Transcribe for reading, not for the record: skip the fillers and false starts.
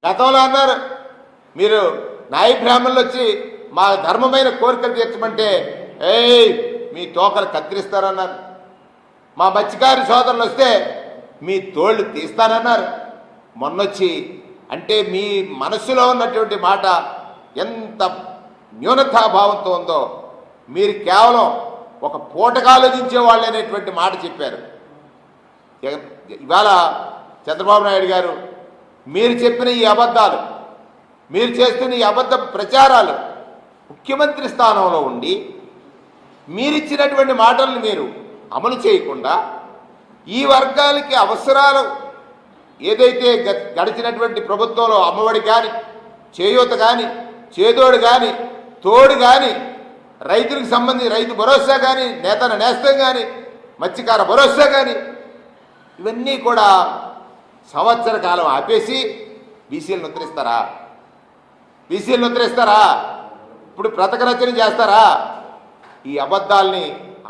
గతంలో అన్నారు మీరు నాయి బ్రాహ్మణులు వచ్చి మా ధర్మమైన కోరికలు తీర్చమంటే ఏయ్ మీ తోకలు కత్తిరిస్తారన్నారు. మా మత్స్యకారి సోదరులు వస్తే మీ తోళ్ళు తీస్తానన్నారు. మొన్నొచ్చి అంటే మీ మనసులో ఉన్నటువంటి మాట ఎంత న్యూనతాభావంతో ఉందో, మీరు కేవలం ఒక పూటగా ఆలోచించే వాళ్ళు అనేటువంటి మాట చెప్పారు. ఇవాళ చంద్రబాబు నాయుడు గారు మీరు చెప్పిన ఈ అబద్ధాలు, మీరు చేస్తున్న ఈ అబద్ధ ప్రచారాలు, ముఖ్యమంత్రి స్థానంలో ఉండి మీరిచ్చినటువంటి మాటలను మీరు అమలు చేయకుండా ఈ వర్గాలకి అవసరాలు ఏదైతే గడిచినటువంటి ప్రభుత్వంలో అమ్మఒడి కానీ, చేయూత కానీ, చేదోడు కానీ, తోడు కానీ, రైతులకు సంబంధించి రైతు భరోసా కానీ, నేతన నేస్తం కానీ, మత్స్యకార భరోసా కానీ, ఇవన్నీ కూడా సంవత్సర కాలం ఆపేసి బీసీలను ఉద్ధరిస్తారా? బీసీలను ఉద్ధరిస్తారా? ఇప్పుడు ప్రతకరచన చేస్తారా? ఈ అబద్ధాల్ని